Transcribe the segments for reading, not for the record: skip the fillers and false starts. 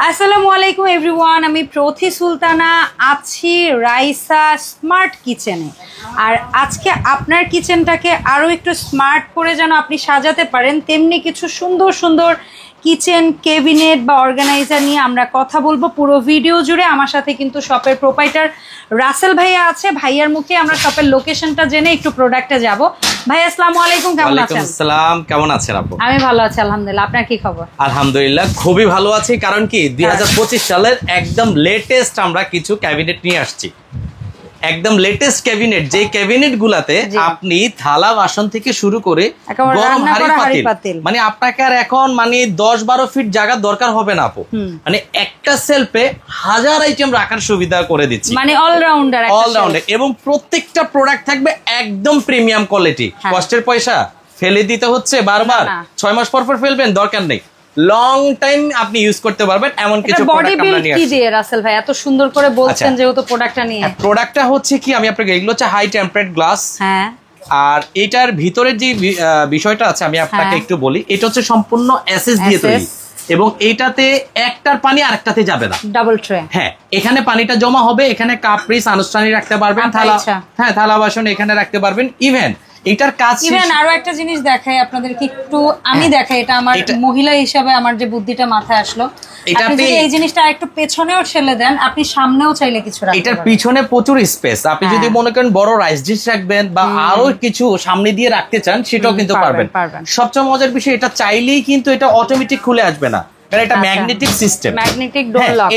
আসসালামু আলাইকুম এভরিওয়ান, আমি প্রথি সুলতানা আছি রাইসা স্মার্ট কিচেনে। আর আজকে আপনার কিচেনটাকে আরও একটু স্মার্ট করে যেন আপনি সাজাতে পারেন তেমনি কিছু সুন্দর সুন্দর কিচেন ক্যাবিনেট বা অর্গানাইজার নিয়ে আমরা কথা বলবো পুরো ভিডিও জুড়ে। আমার সাথে কিন্তু শপের প্রোপাইটার রাসেল ভাইয়া আছে। ভাইয়ার মুখে আমরা শপের লোকেশনটা জেনে একটু প্রোডাক্টে যাব। ভাই আসসালামু আলাইকুম, কেমন আছেন? ওয়ালাইকুম আসসালাম, কেমন আছেন আপু? আমি ভালো আছি আলহামদুলিল্লাহ, আপনার কি খবর? আলহামদুলিল্লাহ খুবই ভালো আছি। কারণ কি 2025 সালের একদম লেটেস্ট আমরা কিছু ক্যাবিনেট নিয়ে আসছি। একদম লেটেস্ট ক্যাবিনেট, যে ক্যাবিনেট গুলাতে আপনি থালা বাসন থেকে শুরু করে গরম হাঁড়ি পাতিল, মানে আপনাকে আর এখন মানে 10-12 ফিট জায়গা দরকার হবে না আপু। মানে একটা সেলফে 1000 আইটেম রাখার সুবিধা করে দিচ্ছি, মানে অলরাউন্ডার এবং প্রত্যেকটা প্রোডাক্ট থাকবে একদম প্রিমিয়াম কোয়ালিটি। কষ্টের পয়সা ফেলে দিতে হচ্ছে বারবার, 6 মাস পর পর ফেলবেন, দরকার নেই। লং টাইম আপনি ইউজ করতে পারবেন এমন কিছু প্রোডাক্ট আমরা নিয়ে আসছি। কি দিয়ে রাসেল ভাই এত সুন্দর করে বলছেন যেহেতু প্রোডাক্টটা নিয়ে? প্রোডাক্টটা হচ্ছে কি, আমি আপনাকে এগুলো হচ্ছে হাই টেম্পারেট গ্লাস। হ্যাঁ, আর এটার ভিতরের যে বিষয়টা আছে আমি আপনাকে একটু বলি। এটা হচ্ছে সম্পূর্ণ এসএস দিয়ে তৈরি এবং এইটাতে একটার পানি আরেকটাতে যাবে না, ডাবল ট্রে। হ্যাঁ, এখানে পানিটা জমা হবে, এখানে কাপ পিস আনুষ্ঠানিক রাখতে পারবেন, থালা, হ্যাঁ থালা বাসন এখানে রাখতে পারবেন। ইভেন এটার কাজ আরো একটা জিনিস দেখাই আপনাদেরকে একটু, আমি দেখাই, এটা আমার মহিলা হিসাবে আমার যে বুদ্ধিটা মাথায় আসলো, আপনি এই জিনিসটা একটু পেছনেও ঠেলে দেন, আপনি সামনেও চাইলে কিছু রাখতে পারেন। এটার পিছনে প্রচুর স্পেস, আপনি যদি মনে করেন বড় রাইস ডিশ রাখবেন বা আরো কিছু সামনে দিয়ে রাখতে চান সেটাও কিন্তু পারবেন। সবচেয়ে মজার বিষয়, এটা চাইলেই কিন্তু এটা অটোমেটিক খুলে আসবে না, কারণ এটা magnetic system, magnetic door lock.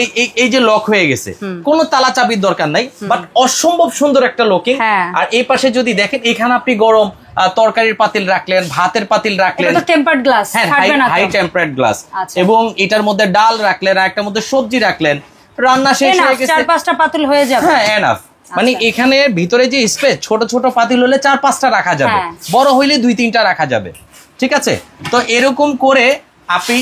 এই যে লক হয়ে গেছে, কোনো তালা চাবির দরকার নাই, বাট অসম্ভব সুন্দর একটা লকিং। আর এই পাশে যদি দেখেন, এখানে আপনি গরম তরকারির পাতিল রাখলেন, ভাতের পাতিল রাখলেন, এটা তো tempered glass, high tempered glass, এবং এটার মধ্যে ডাল রাখলেন আর একটার মধ্যে সবজি রাখলেন, রান্না শেষ হয়ে গেছে, 4-5টা পাতিল হয়ে যাবে। হ্যাঁ, এনাফ। মানে এখানে ভিতরে যে স্পেস, ছোট ছোট পাতিল হলে 4-5টা রাখা যাবে, বড় হইলে 2-3টা রাখা যাবে, ঠিক আছে? তো এরকম করে আপনি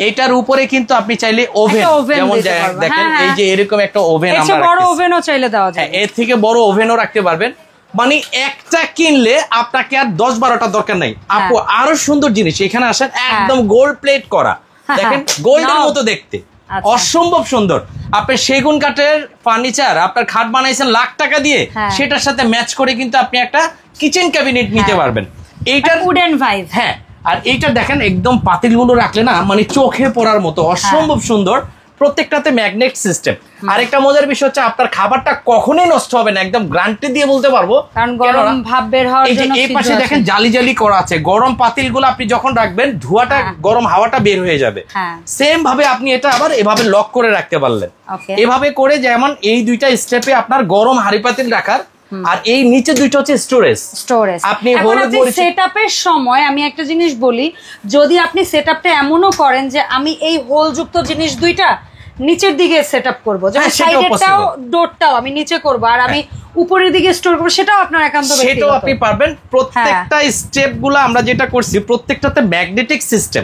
এইটার উপরে কিন্তু আপনি চাইলে ওভেন, যেমন দেখেন এই যে এরকম একটা ওভেন, আমরা বড় ওভেনও চাইলে দেওয়া যায়, এর থেকে বড় ওভেনও রাখতে পারবেন। মানে একটা কিনলে আপনাকে আর 10-12টা দরকার নাই আপু। আরো সুন্দর জিনিস এখানে আসেন, একদম গোল্ড প্লেট করা, দেখেন গোল্ডের মতো দেখতে, অসম্ভব সুন্দর। আপনি সেগুন কাঠের ফার্নিচার, আপনার খাট বানাইছেন লাখ টাকা দিয়ে, সেটার সাথে ম্যাচ করে কিন্তু আপনি একটা কিচেন ক্যাবিনেট নিতে পারবেন। এইটার উডেন ভাইব। হ্যাঁ, আর এইটা দেখেন একদম পাতিলগুলো রাখলে না মানে চোখে পড়ার মতো, অসম্ভব সুন্দর। প্রত্যেকটাতে ম্যাগনেট সিস্টেম। আরেকটা মজার বিষয় হচ্ছে, আপনার খাবারটা কখনোই নষ্ট হবে না, একদম গ্যারান্টি দিয়ে বলতে পারবো, কারণ গরম ভাব বের হওয়ার জন্য। এই পাশে দেখেন জালি জালি করা আছে, গরম পাতিলগুলো আপনি যখন রাখবেন ধোঁয়াটা, গরম হাওয়াটা বের হয়ে যাবে। সেম ভাবে আপনি এটা আবার এভাবে লক করে রাখতে পারলেন, এভাবে করে, যেমন এই দুইটা স্টেপে আপনার গরম হাঁড়ি পাতিল রাখার, আর এই নিচে দুইটা হচ্ছে স্টোরেজ। আপনি সেটআপের সময় আমি একটা জিনিস বলি, যদি আপনি সেটআপটা এমনও করেন যে আমি এই হোল যুক্ত জিনিস দুইটা নিচের দিকে সেটআপ করব, যেমন সাইডেরটাও ডোরটাও আমি নিচে করব আর আমি উপরের দিকে স্টোর করব, সেটাও আপনার একান্ত ব্যক্তিগত, সেটাও আপনি পারবেন। প্রত্যেকটা স্টেপগুলো আমরা যেটা করছি প্রত্যেকটাতে ম্যাগনেটিক সিস্টেম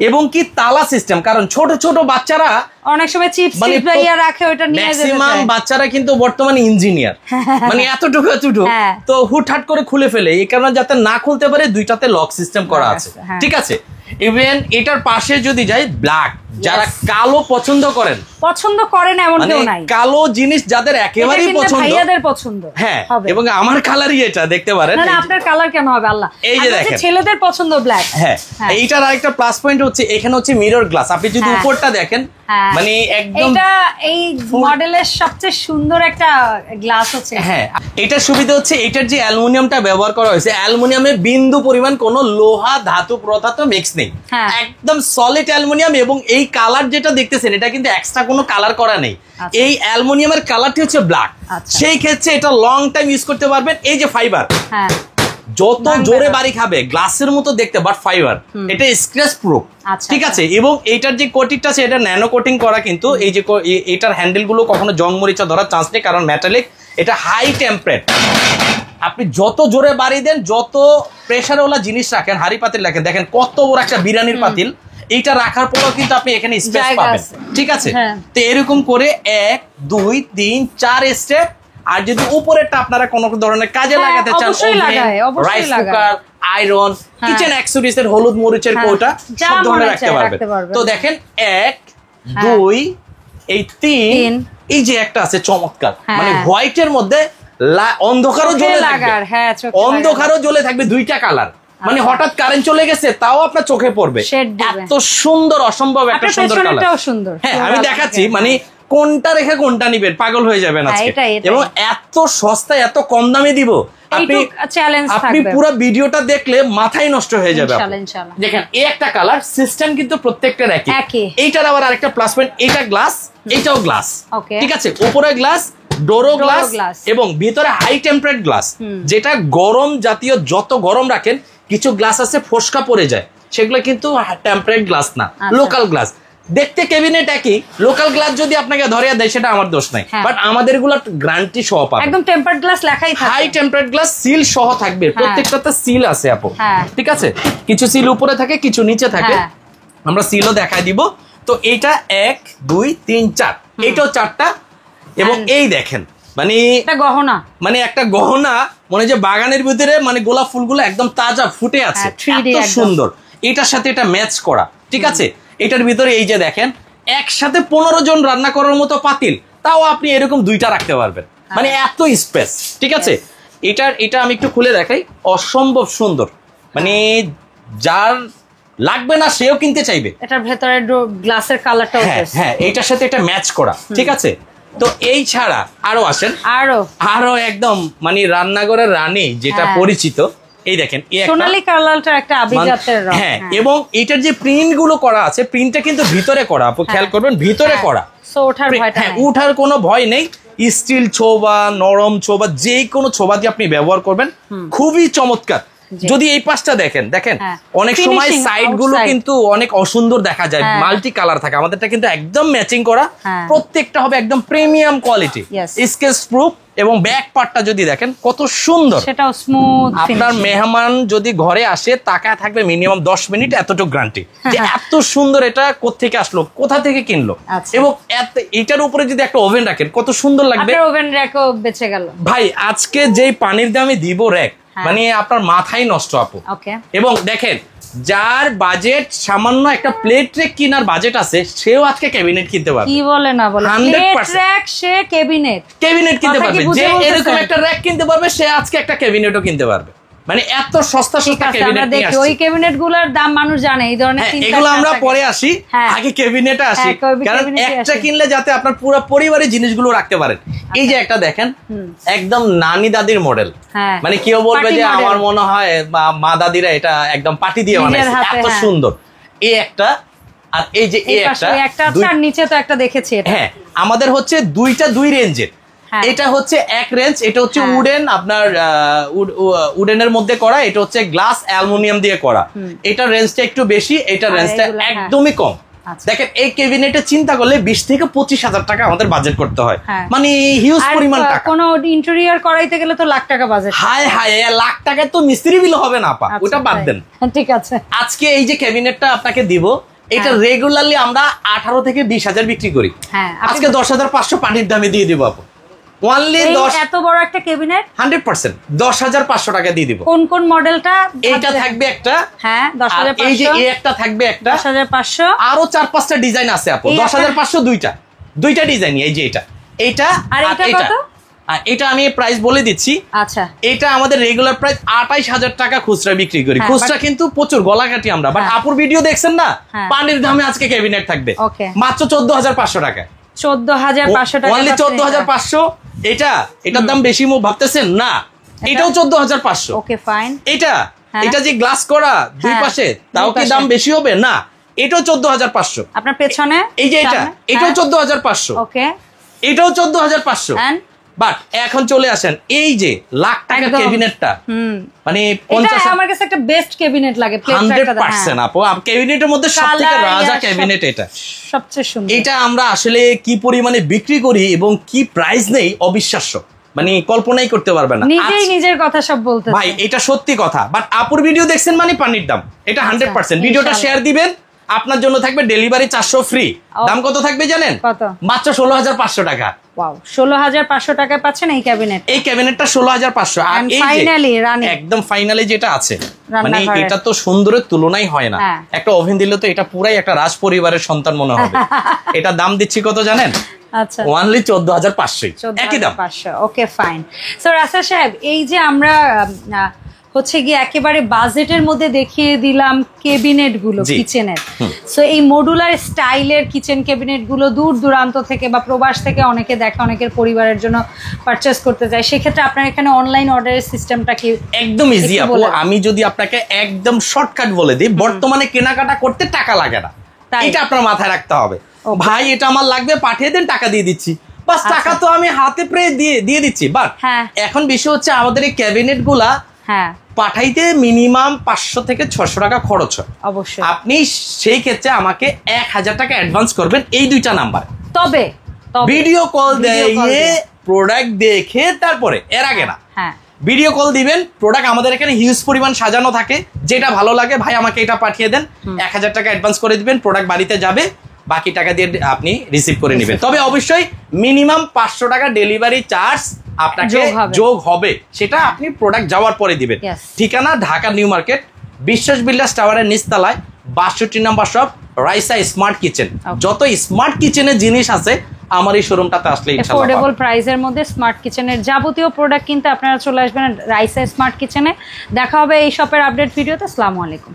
এবং কি তালা সিস্টেম। কারণ ছোট ছোট বাচ্চারা অনেক সময় চিপস ভাইয়া রাখে, ওটা নিয়ে যেতে চায়। ম্যাক্সিমাম বাচ্চারা কিন্তু বর্তমানে ইঞ্জিনিয়ার, মানে এতটুকু তো হুটহাট করে খুলে ফেলে, এই কারণে যাতে না খুলতে পারে দুইটাতে লক সিস্টেম করা আছে, ঠিক আছে? ইভেন এটার পাশে যদি যাই, ব্ল্যাক, যারা কালো পছন্দ করেন এমন কেউ নাই, কালো জিনিস যাদের একেবারেই পছন্দ, ভাইয়াদের পছন্দ। হ্যাঁ, এবং আমার কালারই এটা, দেখতে পারেন। না, আপনার কালার কেন হবে আল্লাহ, এই যে দেখেন ছেলেদের পছন্দ ব্ল্যাক। হ্যাঁ, এইটার আরেকটা প্লাস পয়েন্ট হচ্ছে এখানে হচ্ছে মিরর গ্লাস। আপনি যদি উপরটা দেখেন, মানে একদম এটা এই মডেলের সবচেয়ে সুন্দর একটা গ্লাস হচ্ছে। হ্যাঁ, এটার সুবিধা হচ্ছে এটার যে অ্যালুমিনিয়ামটা ব্যবহার করা হয়েছে, অ্যালুমিনিয়ামে বিন্দু পরিমাণ কোনো লোহা ধাতু পদার্থ মিক্স নেই, একদম সলিড অ্যালুমিনিয়াম। এবং এই কালার যেটা দেখতেছেন, এটা কিন্তু এক্সট্রা কোনো কালার করা নেই, এই অ্যালুমিনিয়ামের কালারটি হচ্ছে ব্ল্যাক। সেই ক্ষেত্রে এটা লং টাইম ইউজ করতে পারবেন। এই যে ফাইবার, যত জোরে বাড়ি খাবে গ্লাসের মতো দেখতে, বাট ফাইবার, এটা স্ক্র্যাচ প্রুফ, ঠিক আছে? এবং এইটার যে কোটিংটা আছে, এটা ন্যানো কোটিং করা, কিন্তু এই যে এটার হ্যান্ডেল গুলো কখনো জং মরিচা ধরার চান্স নেই, কারণ মেটালিক, এটা হাই টেম্পারেট। আপনি যত জোরে বাড়ি দেন, যত প্রেসার ওলা জিনিস রাখেন, হাড়ি পাতিল রাখেন, দেখেন কত বড় একটা বিরিয়ানির পাতিল, এইটা রাখার পরও কিন্তু আপনি এখানে স্পেস পাবেন, ঠিক আছে? তো এরকম করে 1 2 3 4 স্টেপ। আর যদি উপরেরটা আপনারা কোনো ধরনের কাজে লাগাতে চান, rice cooker, iron, kitchen accessories এর হলুদ মরিচের কৌটা সব ধরনের রাখতে পারবেন। তো দেখেন 1 2 এই 3 এই যে একটা আছে চমৎকার, মানে হোয়াইটের মধ্যে অন্ধকারও জ্বলে থাকবে, অন্ধকারও জ্বলে থাকবে, দুইটা কালার, মানে হঠাৎ কারেন্ট চলে গেছে তাও আপনার চোখে পড়বে, এত সুন্দর, অসম্ভব একটা সুন্দর কালার। হ্যাঁ আমি দেখাচ্ছি, মানে কোনটা রেখে কোনটা নিবেন পাগল হয়ে যাবেন আজকে, এবং এত সস্তায় এত কম দামে দিব, আপনি পুরো ভিডিওটা দেখলে মাথায় নষ্ট হয়ে যাবে। দেখেন এই একটা কালার, সিস্টেম কিন্তু প্রত্যেকটার একই। এইটার আবার আরেকটা প্লাস পয়েন্ট, এটা গ্লাস, এটাও গ্লাস, ঠিক আছে, উপরে গ্লাস, ডোরো গ্লাস এবং ভিতরে হাই টেম্পারেট গ্লাস, যেটা গরম জাতীয় যত গরম রাখেন, কিছু গ্লাস আছে ফোসকা পড়ে যায়, সেগুলো কিন্তু টেম্পারেট গ্লাস না, লোকাল গ্লাস। দেখতে ক্যাবিনেট একই, লোকাল গ্লাস যদি আপনাকে ধরিয়ে দেয় সেটা আমার দোষ নাই, বাট আমাদের গুলো গ্যারান্টি সহ পাবেন, একদম টেম্পারড গ্লাস লেখাই থাকবে, হাই টেম্পারেট গ্লাস, সিল সহ থাকবে, প্রত্যেকটাতে সিল আছে আপু, ঠিক আছে, কিছু সিল উপরে থাকে কিছু নিচে থাকে, আমরা সিলও দেখাই দিব। তো এইটা 1 2 3 4, এইটাও 4টা, এবং এই দেখেন মানে একটা গহনা, মানে একটা গহনা, মানে যে বাগানের ভিতরে মানে গোলাপ ফুলগুলো একদম তাজা ফুটে আছে, এত সুন্দর, এটার সাথে এটা ম্যাচ করা, ঠিক আছে। এটার ভিতরে এই যে দেখেন একসাথে 15 জন রান্না করার মতো পাতিল, তাও আপনি এরকম 2টা রাখতে পারবেন, মানে এত স্পেস, ঠিক আছে। এটা আমি একটু খুলে দেখাই, অসম্ভব সুন্দর, মানে যার লাগবে না সেও কিনতে চাইবে। এটার ভেতরে গ্লাসের কালারটাও হ্যাঁ এটার সাথে এটা ম্যাচ করা, ঠিক আছে। তো এই ছাড়া আরো আসেন, আরো একদম মানে রান্নাঘরের রানী যেটা পরিচিত, এই দেখেন সোনালী কালারটা একটা আভিজাত্যের রং, হ্যাঁ, এবং এটার যে প্রিন্ট গুলো করা আছে, প্রিন্টটা কিন্তু ভিতরে করা, আপনি খেয়াল করবেন ভিতরে করা, সো ওঠার কোনো ভয় নেই। স্টিল ছোবা, নরম ছোবা, যে কোনো ছোবা দিয়ে আপনি ব্যবহার করবেন, খুবই চমৎকার। যদি এই পাশটা দেখেন, অনেক সময় সাইড গুলো কিন্তু অনেক অসুন্দর দেখা যায়, মাল্টি কালার থাকে, আমাদেরটা কিন্তু একদম ম্যাচিং করা, প্রত্যেকটা হবে একদম প্রিমিয়াম কোয়ালিটি, স্কেচ প্রুফ, এবং ব্যাক পার্টটা যদি দেখেন কত সুন্দর, সেটাও স্মুথ। আপনার মেহমান যদি ঘরে আসে তাকায় থাকবে মিনিমাম 10 মিনিট, এতটুকু গ্যারান্টি যে এত সুন্দর এটা কোত্থেকে আসলো, কোথা থেকে কিনলো, এবং এটার উপরে যদি একটা ওভেন রাখেন কত সুন্দর লাগবে, ওভেন র্যাকও বেঁচে গেল ভাই। আজকে যেই পানির দামে দিব র্যাক, মানে আপনার মাথায় নষ্ট আপু। এবং দেখেন যার বাজেট সামান্য একটা প্লেট র্যাক কেনার বাজেট আছে, সেও আজকে ক্যাবিনেট কিনতে পারবে, কি বলে না বলে, 100% সে ক্যাবিনেট কিনতে পারবে, যে এরকম একটা র্যাক কিনতে পারবে সে আজকে একটা ক্যাবিনেটও কিনতে পারবে, মানে এত সস্তা ক্যাবিনেট নিয়ে আসছে। ওই ক্যাবিনেট গুলোর দাম মানুষ জানে, এই ধরনের এগুলো আমরা পরে আসি, আগে ক্যাবিনেটে আসি, কারণ একটা কিনলে যাতে আপনার পুরো পরিবারের জিনিসগুলো রাখতে পারেন। এই যে একটা দেখেন একদম নানি দাদির মডেল, মানে কেউ বলবে যে আমার মনে হয় মা দাদিরা এটা একদম পাটি দিয়ে বানাইছে, এত সুন্দর। এই একটা, আর এই যে এই একটা, আর নিচে তো একটা দেখেছি, হ্যাঁ আমাদের হচ্ছে দুইটা দুই রেঞ্জের, এটা হচ্ছে এক রেঞ্জ, এটা হচ্ছে উডেন, আপনার উডেনের মধ্যে করা, এটা হচ্ছে গ্লাস অ্যালুমিনিয়াম দিয়ে করা, এটা রেঞ্জটা একটু বেশি, এটা রেঞ্জটা একদমই কম। দেখেন এই ক্যাবিনেটে চিন্তা করলে 20 থেকে 25,000 টাকা আমাদের বাজেট করতে হয়, মানে হিউজ পরিমাণ টাকা। কোনো ইন্টেরিয়র করাইতে গেলে তো লাখ টাকা বাজেট, হায় হায়, লাখ টাকায় তো মিস্ত্রি বিল হবে না আপা, ওটা বাদ দেন, ঠিক আছে। আজকে এই যে ক্যাবিনেটটা আপনাকে দিব, এটা রেগুলারলি আমরা 18 থেকে 20,000 বিক্রি করি, আজকে 10,500 পানির দামে দিয়ে দিব আপু, এত বড় একটা ক্যাবিনেট 100% 10,500 টাকা দিয়ে দিব। কোন কোন মডেলটা? এটা থাকবে একটা, হ্যাঁ 10,500, এই যে এই একটা থাকবে একটা 10,500, আরো 4-5টা ডিজাইন আছে আপু, 10,500 দুইটা ডিজাইন, এই যে এটা আর এটা কত? আর এটা আমি প্রাইস বলে দিচ্ছি, আচ্ছা এটা আমাদের রেগুলার প্রাইস 28,000 টাকা খুচরা বিক্রি করি, খুচরা কিন্তু প্রচুর গলাকাটি আমরা, বাট আপুর ভিডিও দেখছেন না, পানির দামে আজকে ক্যাবিনেট থাকবে মাত্র 14,500 টাকা, 14,500 টাকা, অনলি 14,500। এটার দাম বেশি ভাবতেছেন না, এটাও 14,500, ওকে ফাইন। এটা যে গ্লাস করা দুই পাশে, তাও কি দাম বেশি হবে না, এটাও 14,500। আপনার পেছনে এই যে এটাও 14,500, ওকে, এটাও 14,500। বাট এখন চলে আসেন এই যে লাখ টাকা ক্যাবিনেটটা, মানে আমার কাছে একটা বেস্ট ক্যাবিনেট লাগে, 100% আপু, ক্যাবিনেটের মধ্যে সবথেকে রাজা ক্যাবিনেট এটা, সবচেয়ে সুন্দর। এটা আমরা আসলে কি পরিমাণে বিক্রি করি এবং কি প্রাইস নেই, অবিশ্বাস্য, মানে কল্পনাই করতে পারবে না, নিজেই নিজের কথা সব বলতে ভাই, এটা সত্যি কথা। বাট আপুর ভিডিও দেখছেন মানে পানির দাম, এটা 100%। ভিডিওটা শেয়ার দিবেন, আপনার জন্য থাকবে ডেলিভারি 400 ফ্রি। দাম কত থাকবে জানেন? মাত্র 16,500 টাকা। ওয়াও, 16,500 টাকায় পাচ্ছেন এই ক্যাবিনেট। এই ক্যাবিনেটটা 16,500। আর এই ফাইনালি রানি, একদম ফাইনালি যেটা আছে, মানে রান্নাঘরে। এটা তো সুন্দরের তুলনাই হয় না। হ্যাঁ। একটা ওভেন দিলে তো এটা পুরাই একটা রাজ পরিবারের সন্তান মনে হবে। এটা দাম দিচ্ছি কত জানেন? আচ্ছা, ওনলি 14,500, একই দাম। 14,500। Okay fine. সো রাসেল সাহেব, এই যে আমরা হচ্ছে গিয়ে একেবারে বাজেটের মধ্যে দেখিয়ে দিলাম ক্যাবিনেট গুলো কিচেনের, সো এই মডুলার স্টাইলের কিচেন ক্যাবিনেট গুলো দূর দূরান্ত থেকে বা প্রবাস থেকে অনেকে দেখে, অনেকের পরিবারের জন্য পারচেজ করতে চায়, সেক্ষেত্রে আপনার এখানে অনলাইন অর্ডারের সিস্টেমটা কি? একদম ইজি আপু, আমি যদি আপনাকে একদম শর্টকাট বলে দিই, বর্তমানে কেনাকাটা করতে টাকা লাগে না, এটা আপনার মাথায় রাখতে হবে। ভাই এটা আমার লাগবে, পাঠিয়ে দেন, টাকা দিয়ে দিচ্ছি, বাস। টাকা তো আমি হাতে প্রায় দিয়ে দিচ্ছি। বাট এখন বিষয় হচ্ছে আমাদের এই ক্যাবিনেট গুলা পাঠাইতে মিনিমাম 500 থেকে 600 টাকা খরচ হয়। অবশ্যই আপনি সেই ক্ষেত্রে আমাকে 1000 টাকা অ্যাডভান্স করবেন এই দুইটা নাম্বার, তবে ভিডিও কল দিয়ে প্রোডাক্ট দেখে তারপরে, এর আগে না। ভিডিও কল দিবেন, প্রোডাক্ট আমাদের এখানে হিউজ পরিমাণ সাজানো থাকে, যেটা ভালো লাগে ভাই আমাকে এটা পাঠিয়ে দেন, 1000 টাকা অ্যাডভান্স করে দিবেন, প্রোডাক্ট বাড়িতে যাবে, বাকি টাকা দিয়ে আপনি রিসিভ করে নেবেন। তবে অবশ্যই মিনিমাম 500 টাকা ডেলিভারি চার্জ আপনাকে যোগ হবে, সেটা আপনি প্রোডাক্ট যাওয়ার পরে দিবেন। ঠিকানা ঢাকা নিউ মার্কেট, বিশ্বাস বিল্ডার্স টাওয়ারের নিচতলায় 62 নম্বর শপ, রাইসা স্মার্ট কিচেন। যত স্মার্ট কিচেনের জিনিস আছে আমার এই শোরুমটাতে আসলে ইনশাআল্লাহ অ্যাফোর্ডেবল প্রাইসের মধ্যে স্মার্ট কিচেনের যাবতীয় প্রোডাক্ট কিনতে আপনারা চলে আসবেন রাইসা স্মার্ট কিচেনে। দেখা হবে এই শপের আপডেট ভিডিওতে। আসসালামু আলাইকুম।